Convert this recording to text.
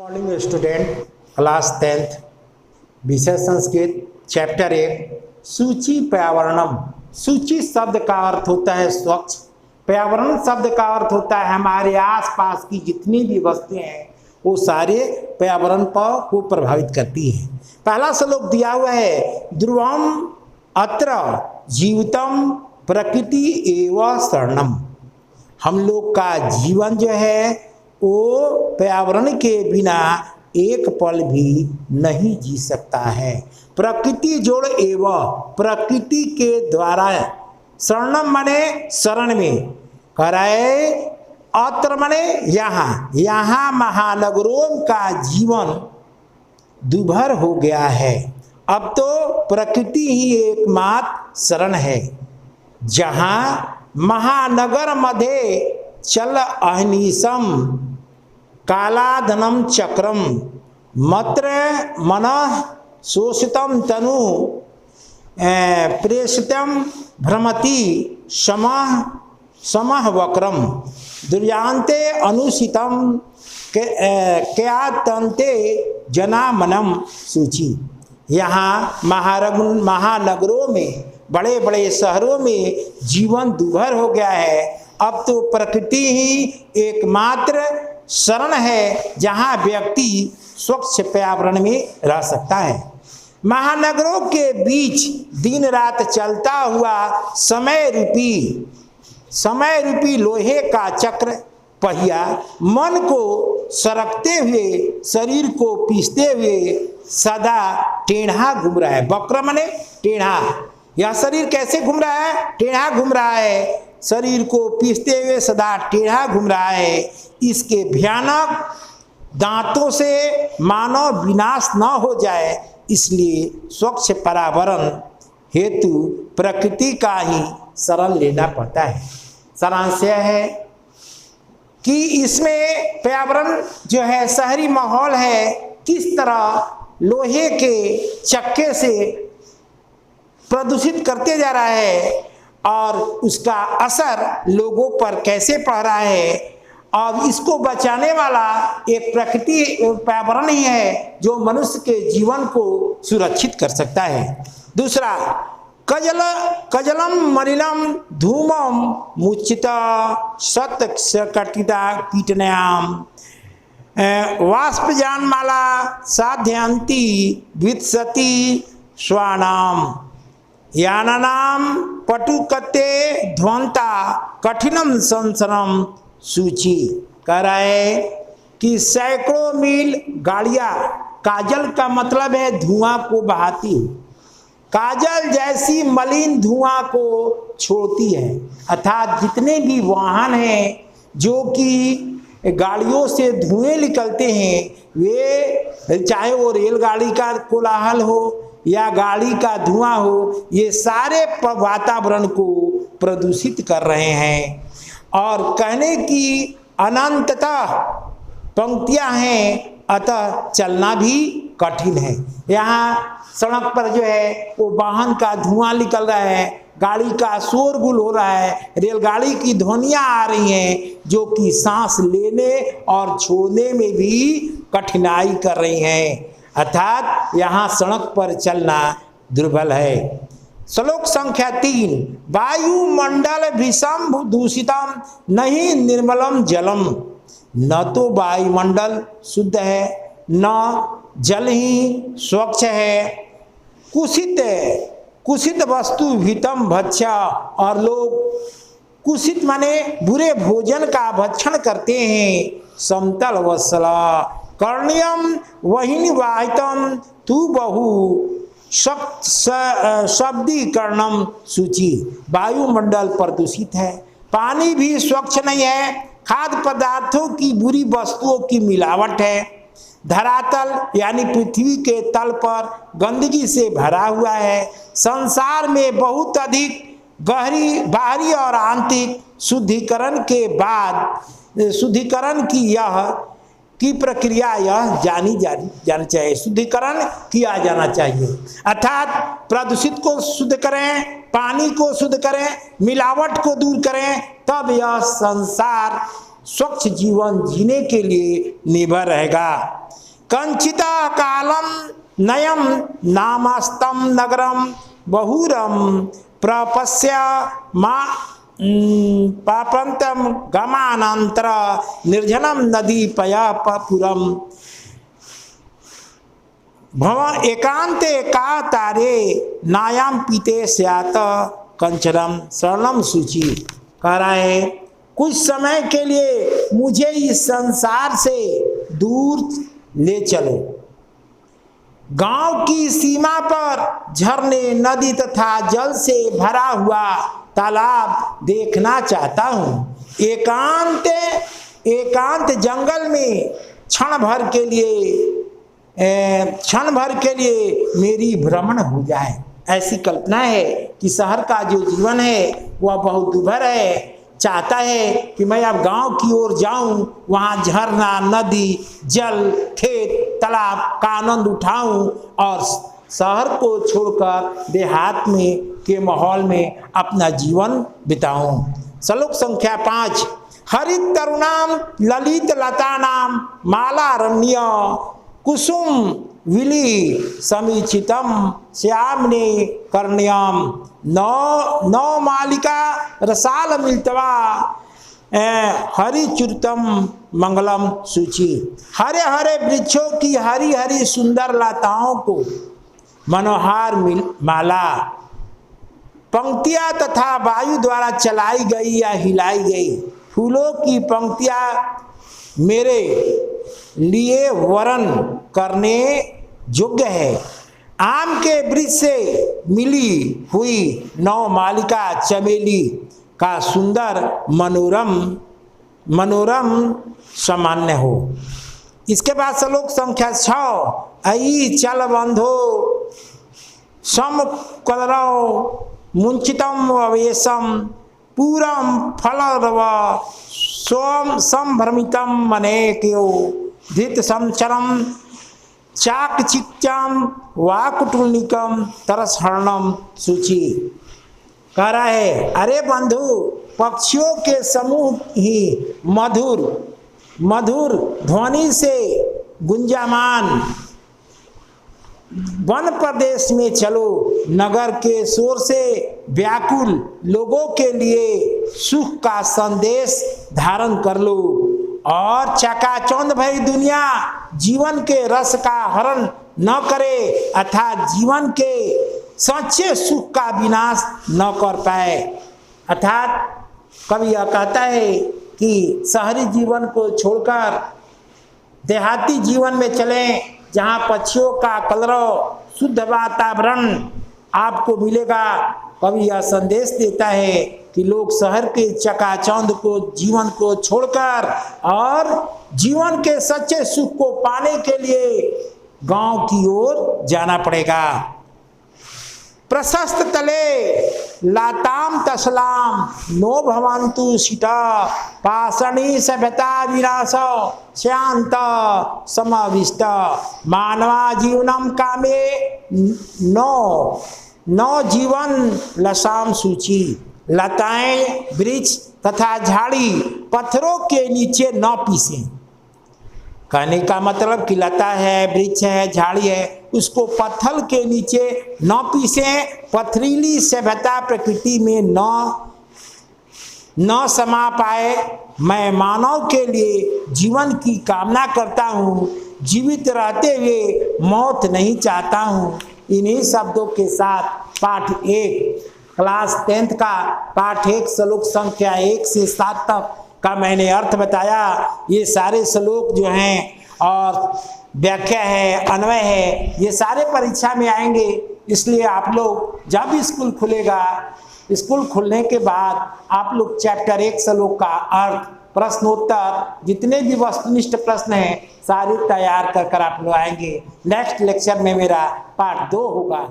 Morning student, class 10th, विषय Sanskrit, chapter 1, सूची पर्यावरणम। सूची शब्द का अर्थ होता है स्वच्छ, पर्यावरण शब्द का अर्थ होता है हमारे आसपास की जितनी भी वस्तुएं हैं वो सारे पर्यावरण को प्रभावित करती हैं। पहला श्लोक दिया हुआ है, ध्रुवम अत्र जीवितम प्रकृति एवं शरणम। हम लोग का जीवन जो है वो पर्यावरण के बिना एक पल भी नहीं जी सकता है। प्रकृति जोड़ एवं प्रकृति के द्वारा, शरणम मने शरण में, कराए अत्र मने यहाँ, यहाँ महानगरों का जीवन दुभर हो गया है। अब तो प्रकृति ही एकमात्र शरण है। जहाँ महानगर मध्य चल अहनिशम कालाधनम चक्रम मत्र मनः शोषितम तनु प्रेषितम भ्रमति समः वक्रम दुर्यांते अनुसितम क्यातंते जनामनम सूची। यहाँ महानगरों में, बड़े बड़े शहरों में जीवन दुभर हो गया है। अब तो प्रकृति ही एकमात्र शरण है जहाँ व्यक्ति स्वच्छ पर्यावरण में रह सकता है। महानगरों के बीच दिन रात चलता हुआ समय रूपी लोहे का चक्र पहिया मन को सरकते हुए, शरीर को पीसते हुए सदा टेढ़ा घूम रहा है। वक्र माने टेढ़ा। यह शरीर कैसे घूम रहा है? टेढ़ा घूम रहा है। शरीर को पीसते हुए सदा टेढ़ा घूम रहा है। इसके भयानक दांतों से मानव विनाश न हो जाए, इसलिए स्वच्छ पर्यावरण हेतु प्रकृति का ही शरण लेना पड़ता है। सारांश यह है कि इसमें पर्यावरण जो है, शहरी माहौल है, किस तरह लोहे के चक्के से प्रदूषित करते जा रहा है और उसका असर लोगों पर कैसे पड़ रहा है। और इसको बचाने वाला एक प्रकृति पर्यावरण ही है जो मनुष्य के जीवन को सुरक्षित कर सकता है। दूसरा, कजलम मलिनम धूमम मुचिता सतकटिता कीटनायाम वाष्पजानमाला साध्यंती वित्सती स्वानाम यानानाम पटुकते ध्वंता कठिनम संसरम सूची। कह रहा है कि सैकड़ों मील गाड़ियां, काजल का मतलब है धुआं को बहाती, काजल जैसी मलिन धुआं को छोड़ती है। अर्थात जितने भी वाहन हैं जो कि गाड़ियों से धुएं निकलते हैं, वे चाहे वो रेलगाड़ी का कोलाहल हो या गाड़ी का धुआं हो, ये सारे वातावरण को प्रदूषित कर रहे हैं। और कहने की अनंतता पंक्तियां हैं, अतः चलना भी कठिन है। यहाँ सड़क पर जो है वो वाहन का धुआं निकल रहा है, गाड़ी का शोरगुल हो रहा है, रेलगाड़ी की ध्वनियां आ रही हैं जो कि सांस लेने और छोड़ने में भी कठिनाई कर रही हैं। अर्थात यहाँ सड़क पर चलना दुर्बल है। श्लोक संख्या 3, वायुमंडल विषम दूषितम नहीं निर्मलम जलम। न तो वायुमंडल शुद्ध है, न जल ही स्वच्छ है। कुषित वस्तु भीतम भक्ष्य, और लोग कुषित माने बुरे भोजन का भक्षण करते हैं। समतल वत्सला कर्ण्यम वहिनी वाहितम तू बहु शब्दीकरणम सूची। वायुमंडल प्रदूषित है, पानी भी स्वच्छ नहीं है, खाद्य पदार्थों की बुरी वस्तुओं की मिलावट है, धरातल यानी पृथ्वी के तल पर गंदगी से भरा हुआ है। संसार में बहुत अधिक गहरी बाहरी और आंतरिक शुद्धिकरण की प्रक्रिया यह जानी चाहिए। शुद्धिकरण किया जाना चाहिए, अर्थात प्रदूषित को शुद्ध करें, पानी को शुद्ध करें, मिलावट को दूर करें, तब यह संसार स्वच्छ जीवन जीने के लिए निर्भर रहेगा। कंचिता कालम नयम नामस्तम नगरम बहुरम प्रपश्य मां पापंतम गमानंतर निर्जनम नदी पयापुरम भव एकांते का तारे नायाम पीते स्यात कंचनम शरणम सूची। कह रहा है कुछ समय के लिए मुझे इस संसार से दूर ले चलो, गांव की सीमा पर झरने नदी तथा जल से भरा हुआ तालाब देखना चाहता हूँ। एकांत जंगल में क्षण भर के लिए मेरी भ्रमण हो जाए। ऐसी कल्पना है कि शहर का जो जीवन है वह बहुत दुर्भर है। चाहता है कि मैं अब गांव की ओर जाऊं, वहां झरना नदी जल खेत तालाब का आनंद उठाऊं और शहर को छोड़कर देहात में के माहौल में अपना जीवन बिताऊं। श्लोक संख्या 5। हरित तरुणाम ललित लतानाम मालारण्य कुसुम विली समीचितम श्यामने कर्ण्यम नौ मालिका रसाल मिलतवा हरिचुरतम मंगलम सूची। हरे हरे वृक्षों की हरी हरी सुंदर लताओं को मनोहार माला पंक्तियां तथा वायु द्वारा चलाई गई या हिलाई गई फूलों की पंक्तियां मेरे लिए वरण करने योग्य है। आम के वृक्ष से मिली हुई 9 मालिका चमेली का सुंदर मनोरम सामान्य हो। इसके बाद श्लोक संख्या 6। अयि चल बंधो सम कलरव मुंचितम अवेशम पूरम फलरव स्वम संभ्रमितम मनेक्यो धित संचरम चाकचिक्याम वाकुटुनिकम तरसहरणम सूची। कह रहा है अरे बंधु पक्षियों के समूह ही मधुर ध्वनि से गुंजामान वन प्रदेश में चलो। नगर के शोर से व्याकुल लोगों के लिए सुख का संदेश धारण कर लो और चकाचौंध भरी दुनिया जीवन के रस का हरण न करे अर्थात जीवन के सच्चे सुख का विनाश न कर पाए। अर्थात कवि यह कहता है कि शहरी जीवन को छोड़कर देहाती जीवन में चलें, जहाँ पक्षियों का कलरव शुद्ध वातावरण आपको मिलेगा। कवि यह संदेश देता है कि लोग शहर के चकाचौंध को जीवन को छोड़कर और जीवन के सच्चे सुख को पाने के लिए गांव की ओर जाना पड़ेगा। प्रशस्त तले लाताम तसलाम नो भवंतु सीता पाषणी सभ्यता विनाश शांत समाविष्ट मानवा जीवनम कामे नौ जीवन लसाम सूची। लताएं वृक्ष तथा झाड़ी पत्थरों के नीचे न पीसें। कहने का मतलब कि लता है वृक्ष है झाड़ी है उसको पत्थर के नीचे न पीसें। पथरीली सभ्यता प्रकृति में न समा पाए। मैं मानव के लिए जीवन की कामना करता हूँ, जीवित रहते हुए मौत नहीं चाहता हूँ। इन्हीं शब्दों के साथ पाठ 1 क्लास 10th का पाठ 1 श्लोक संख्या 1 से 7 तक का मैंने अर्थ बताया। ये सारे श्लोक जो हैं और व्याख्या है अन्वय है ये सारे परीक्षा में आएंगे। इसलिए आप लोग जब स्कूल खुलेगा, स्कूल खुलने के बाद आप लोग चैप्टर 1 श्लोक का अर्थ प्रश्नोत्तर जितने भी वस्तुनिष्ठ प्रश्न हैं सारे तैयार कर आप लोग आएंगे। नेक्स्ट लेक्चर में मेरा पार्ट 2 होगा।